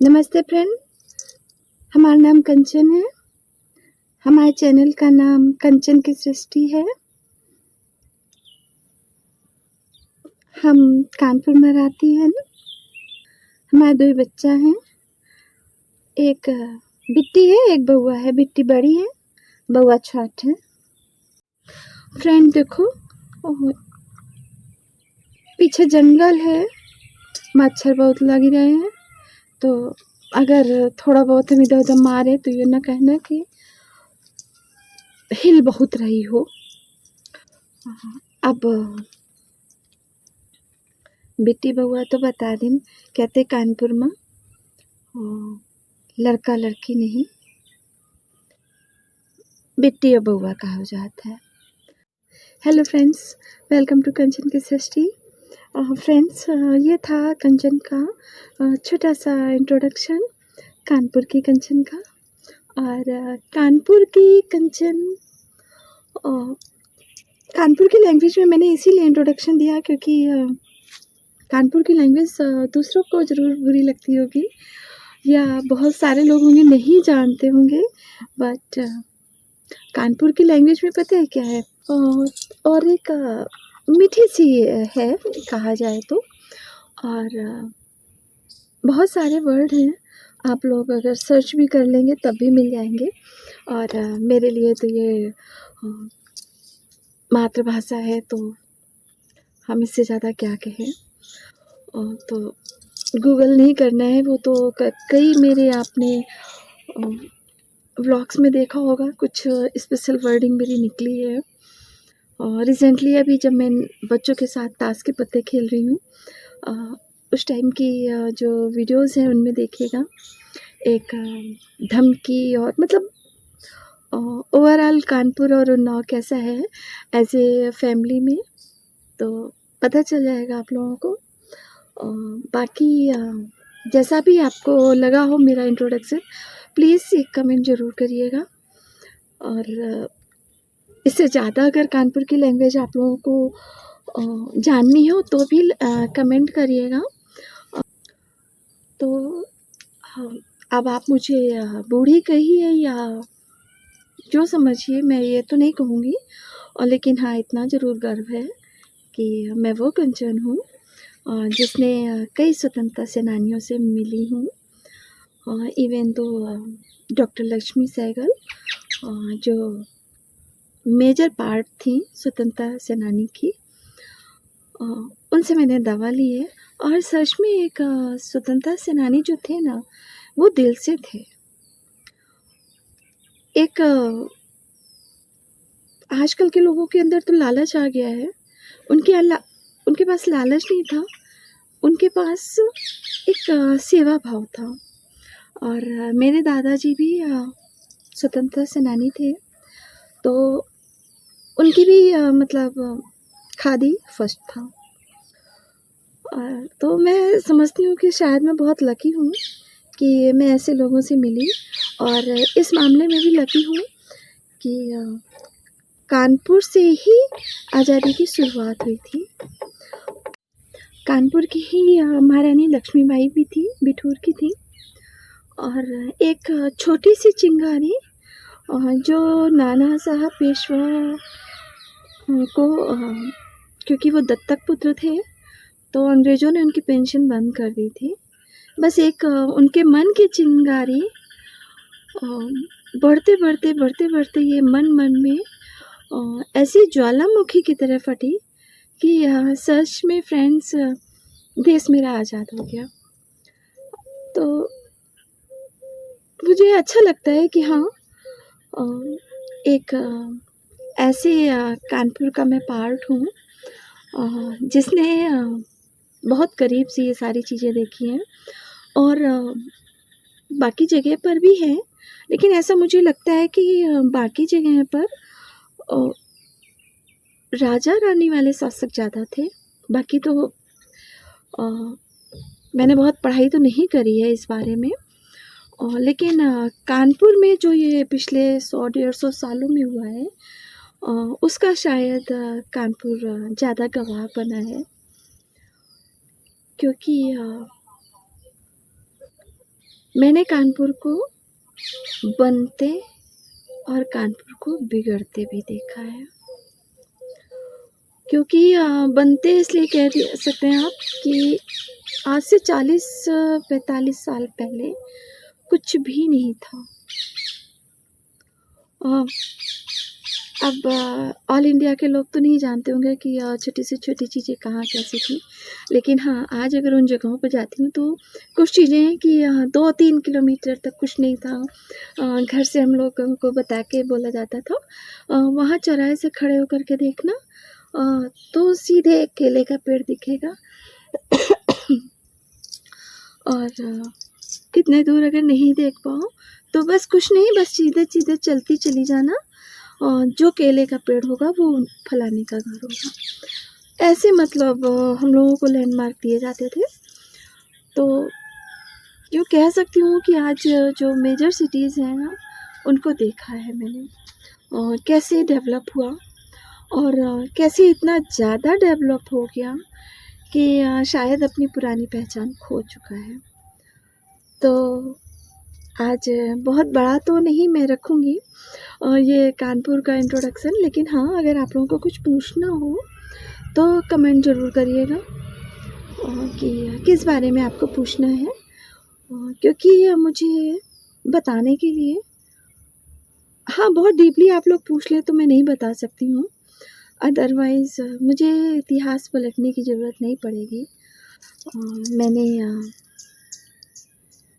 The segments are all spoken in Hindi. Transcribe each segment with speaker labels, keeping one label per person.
Speaker 1: नमस्ते फ्रेंड, हमारा नाम कंचन है। हमारे चैनल का नाम कंचन की सृष्टि है। हम कानपुर में रहती हैं। हमारे 2 बच्चा हैं, एक बिट्टी है, एक बउआ है। बिट्टी बड़ी है, बउआ छोट है। फ्रेंड देखो, पीछे जंगल है, मच्छर बहुत लग रहे हैं। तो अगर थोड़ा बहुत हम इधर उधर मारे तो ये ना कहना कि हिल बहुत रही हो। अब बेटी बउआ तो बता दें, कहते कानपुर में लड़का लड़की नहीं, बेटी और बउआ कहा जाता है। हेलो फ्रेंड्स, वेलकम टू कंचन की सृष्टि। फ्रेंड्स, ये था कंचन का छोटा सा इंट्रोडक्शन कानपुर की कंचन का। और कानपुर की कंचन, कानपुर की लैंग्वेज में मैंने इसीलिए इंट्रोडक्शन दिया क्योंकि कानपुर की लैंग्वेज दूसरों को ज़रूर बुरी लगती होगी या बहुत सारे लोग होंगे नहीं जानते होंगे, बट कानपुर की लैंग्वेज में पता है क्या है, और एक मीठी सी है कहा जाए तो। और बहुत सारे वर्ड हैं, आप लोग अगर सर्च भी कर लेंगे तब भी मिल जाएंगे। और मेरे लिए तो ये मातृभाषा है, तो हम इससे ज़्यादा क्या कहें। तो गूगल नहीं करना है, वो तो कई मेरे आपने व्लॉग्स में देखा होगा, कुछ स्पेशल वर्डिंग मेरी निकली है। और रिसेंटली अभी जब मैं बच्चों के साथ ताश के पत्ते खेल रही हूँ, उस टाइम की जो वीडियोस हैं उनमें देखिएगा, एक धमकी और मतलब ओवरऑल कानपुर और उन्नाव कैसा है एज ए फैमिली में, तो पता चल जाएगा आप लोगों को। बाकी जैसा भी आपको लगा हो मेरा इंट्रोडक्शन, प्लीज़ एक कमेंट ज़रूर करिएगा। और इससे ज़्यादा अगर कानपुर की लैंग्वेज आप लोगों को जाननी हो तो भी कमेंट करिएगा। तो अब आप मुझे बूढ़ी कहिए या जो समझिए, मैं ये तो नहीं कहूँगी। और लेकिन हाँ, इतना ज़रूर गर्व है कि मैं वो कंचन हूँ जिसने कई स्वतंत्रता सेनानियों से मिली हूँ। इवन तो डॉक्टर लक्ष्मी सहगल जो मेजर पार्ट थी स्वतंत्रता सेनानी की, उनसे मैंने दवा ली है। और सच में एक स्वतंत्रता सेनानी जो थे ना, वो दिल से थे। एक आजकल के लोगों के अंदर तो लालच आ गया है, उनके पास लालच नहीं था, उनके पास एक सेवा भाव था। और मेरे दादाजी भी स्वतंत्रता सेनानी थे, तो उनकी भी मतलब खादी फर्स्ट था। तो मैं समझती हूँ कि शायद मैं बहुत लकी हूँ कि मैं ऐसे लोगों से मिली, और इस मामले में भी लकी हूँ कि कानपुर से ही आज़ादी की शुरुआत हुई थी। कानपुर की ही महारानी लक्ष्मीबाई भी थी, बिठूर की थी। और एक छोटी सी चिंगारी जो नाना साहब पेशवा को, क्योंकि वो दत्तक पुत्र थे तो अंग्रेज़ों ने उनकी पेंशन बंद कर दी थी। बस एक उनके मन की चिंगारी बढ़ते बढ़ते बढ़ते बढ़ते ये मन में ऐसी ज्वालामुखी की तरह फटी कि सच में फ्रेंड्स, देश मेरा आज़ाद हो गया। तो मुझे अच्छा लगता है कि हाँ, एक ऐसे कानपुर का मैं पार्ट हूँ जिसने बहुत करीब से ये सारी चीज़ें देखी हैं। और बाकी जगह पर भी हैं, लेकिन ऐसा मुझे लगता है कि बाकी जगह पर राजा रानी वाले शासक ज़्यादा थे। बाकी तो मैंने बहुत पढ़ाई तो नहीं करी है इस बारे में, लेकिन कानपुर में जो ये पिछले 100-150 सालों में हुआ है, उसका शायद कानपुर ज़्यादा गवाह बना है। क्योंकि मैंने कानपुर को बनते और कानपुर को बिगड़ते भी देखा है, क्योंकि बनते इसलिए कह सकते हैं आप कि आज से 40-45 साल पहले कुछ भी नहीं था। अब ऑल इंडिया के लोग तो नहीं जानते होंगे कि छोटी से छोटी चीज़ें कहाँ कैसी थी, लेकिन हाँ, आज अगर उन जगहों पर जाती हूँ तो कुछ चीज़ें हैं कि 2-3 किलोमीटर तक कुछ नहीं था। घर से हम लोगों को बता के बोला जाता था, वहाँ चौराहे से खड़े होकर के देखना तो सीधे एक केले का पेड़ दिखेगा और कितने दूर अगर नहीं देख पाओ तो बस कुछ नहीं, बस सीधे सीधे चलती चली जाना, जो केले का पेड़ होगा वो फलाने का घर होगा। ऐसे मतलब हम लोगों को लैंडमार्क दिए जाते थे। तो यूँ कह सकती हूँ कि आज जो मेजर सिटीज़ हैं ना, उनको देखा है मैंने, और कैसे डेवलप हुआ और कैसे इतना ज़्यादा डेवलप हो गया कि शायद अपनी पुरानी पहचान खो चुका है। तो आज बहुत बड़ा तो नहीं मैं रखूँगी ये कानपुर का इंट्रोडक्शन, लेकिन हाँ, अगर आप लोगों को कुछ पूछना हो तो कमेंट ज़रूर करिएगा कि किस बारे में आपको पूछना है, क्योंकि मुझे बताने के लिए हाँ, बहुत डीपली आप लोग पूछ लें तो मैं नहीं बता सकती हूँ, अदरवाइज़ मुझे इतिहास पलटने की ज़रूरत नहीं पड़ेगी। मैंने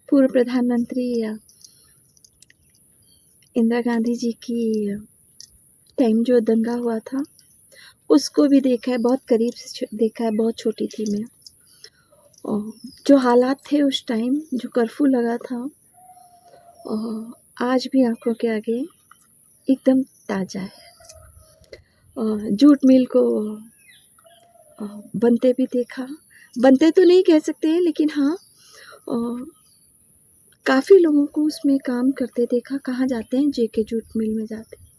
Speaker 1: पूर्व प्रधानमंत्री इंदिरा गांधी जी की टाइम जो दंगा हुआ था उसको भी देखा है, बहुत करीब से देखा है, बहुत छोटी थी मैं। और जो हालात थे उस टाइम, जो कर्फ्यू लगा था, आज भी आंखों के आगे एकदम ताज़ा है। जूट मिल को बनते भी देखा, बनते तो नहीं कह सकते हैं, लेकिन हाँ, काफ़ी लोगों को उसमें काम करते देखा। कहाँ जाते हैं? जेके जूट मिल में जाते हैं।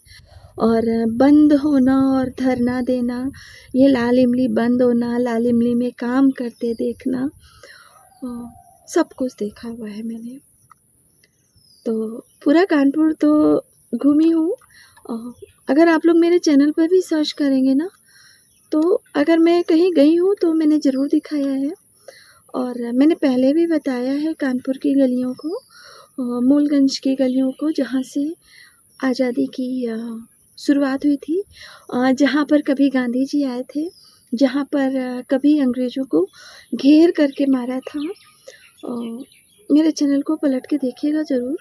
Speaker 1: और बंद होना और धरना देना, ये लाल इमली बंद होना, लाल इमली में काम करते देखना, सब कुछ देखा हुआ है मैंने। तो पूरा कानपुर तो घूमी हूँ। अगर आप लोग मेरे चैनल पर भी सर्च करेंगे ना, तो अगर मैं कहीं गई हूँ तो मैंने ज़रूर दिखाया है। और मैंने पहले भी बताया है कानपुर की गलियों को, मूलगंज की गलियों को, जहाँ से आज़ादी की शुरुआत हुई थी, जहाँ पर कभी गांधी जी आए थे, जहाँ पर कभी अंग्रेज़ों को घेर करके मारा था। मेरे चैनल को पलट के देखिएगा ज़रूर,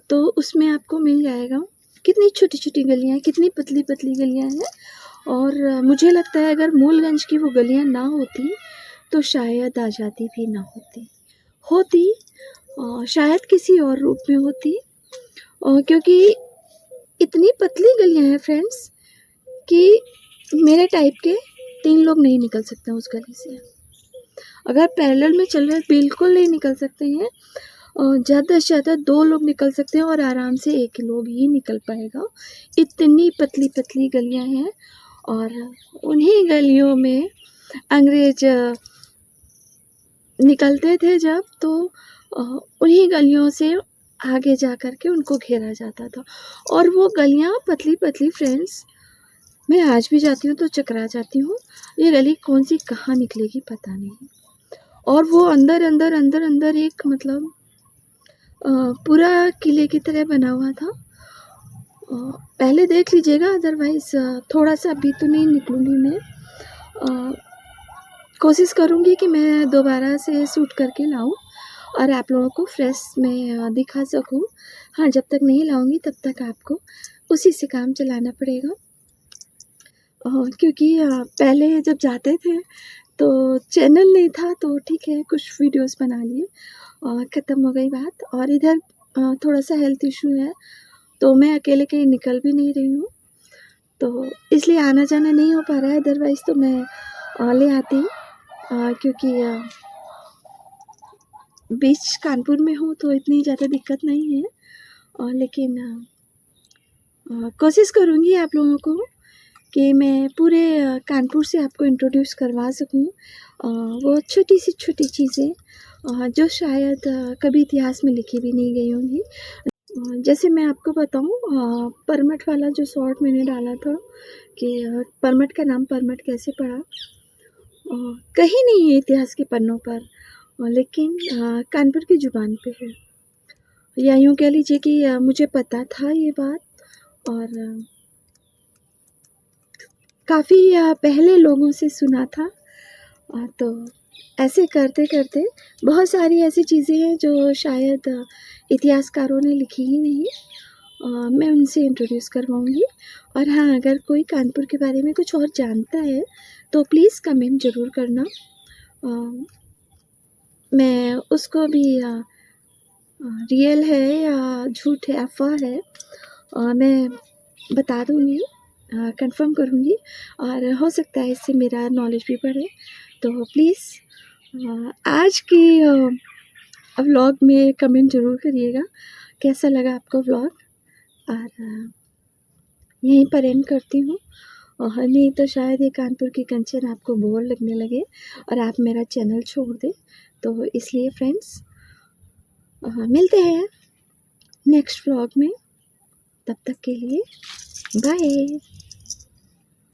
Speaker 1: तो उसमें आपको मिल जाएगा कितनी छोटी-छोटी गलियाँ हैं, कितनी पतली-पतली गलियाँ हैं। और मुझे लगता है अगर मूलगंज की वो गलियाँ ना होती तो शायद आज़ादी भी ना होती, शायद किसी और रूप में होती, क्योंकि इतनी पतली गलियाँ हैं फ्रेंड्स कि मेरे टाइप के 3 लोग नहीं निकल सकते उस गली से। अगर पैरेलल में चल रहे बिल्कुल नहीं निकल सकते हैं, ज़्यादा से ज़्यादा 2 लोग निकल सकते हैं और आराम से 1 लोग ही निकल पाएगा। इतनी पतली-पतली गलियाँ हैं और उन्हीं गलियों में अंग्रेज़ निकलते थे जब, तो उन्हीं गलियों से आगे जा कर के उनको घेरा जाता था। और वो गलियाँ पतली-पतली फ्रेंड्स, मैं आज भी जाती हूँ तो चकरा जाती हूँ, ये गली कौन-सी कहाँ निकलेगी पता नहीं। और वो अंदर एक मतलब पूरा किले की तरह बना हुआ था। पहले देख लीजिएगा, अदरवाइज़ थोड़ा-सा अभी तो नहीं निकलूँगी मैं। कोशिश करूँगी कि मैं दोबारा से शूट करके लाऊँ और आप लोगों को फ्रेश में दिखा सकूँ। हाँ, जब तक नहीं लाऊँगी तब तक आपको उसी से काम चलाना पड़ेगा, क्योंकि पहले जब जाते थे तो चैनल नहीं था, तो ठीक है कुछ वीडियोस बना लिए और ख़त्म हो गई बात। और इधर थोड़ा-सा हेल्थ इशू है, तो मैं अकेले कहीं निकल भी नहीं रही हूँ, तो इसलिए आना-जाना नहीं हो पा रहा है, अदरवाइज़ तो मैं ले आती, क्योंकि बीच कानपुर में हूँ तो इतनी ज़्यादा दिक्कत नहीं है। लेकिन कोशिश करूँगी आप लोगों को कि मैं पूरे कानपुर से आपको इंट्रोड्यूस करवा सकूँ, वो छोटी सी छोटी चीज़ें, जो शायद कभी इतिहास में लिखी भी नहीं गई होंगी। जैसे मैं आपको बताऊँ, परमठ वाला जो शॉर्ट मैंने डाला था कि परमठ का नाम परमठ कैसे पड़ा, कहीं नहीं है इतिहास के पन्नों पर, लेकिन कानपुर की ज़ुबान पे है। या यूँ कह लीजिए कि मुझे पता था ये बात, और काफ़ी पहले लोगों से सुना था। तो ऐसे करते-करते बहुत सारी ऐसी चीज़ें हैं जो शायद इतिहासकारों ने लिखी ही नहीं। मैं उनसे इंट्रोड्यूस करवाऊँगी। और हाँ, अगर कोई कानपुर के बारे में कुछ और जानता है तो प्लीज़ कमेंट ज़रूर करना। मैं उसको भी रियल है या झूठ है, अफ़वाह है, मैं बता दूँगी, कंफ़र्म करूँगी, और हो सकता है इससे मेरा नॉलेज भी बढ़े। तो प्लीज़ आज की व्लॉग में कमेंट ज़रूर करिएगा कैसा लगा आपको व्लॉग। और यहीं पर एंड करती हूँ, और नहीं तो शायद ये कानपुर की कंचन आपको बोर लगने लगे और आप मेरा चैनल छोड़ दें। तो इसलिए फ्रेंड्स, मिलते हैं नेक्स्ट व्लॉग में, तब तक के लिए बाय।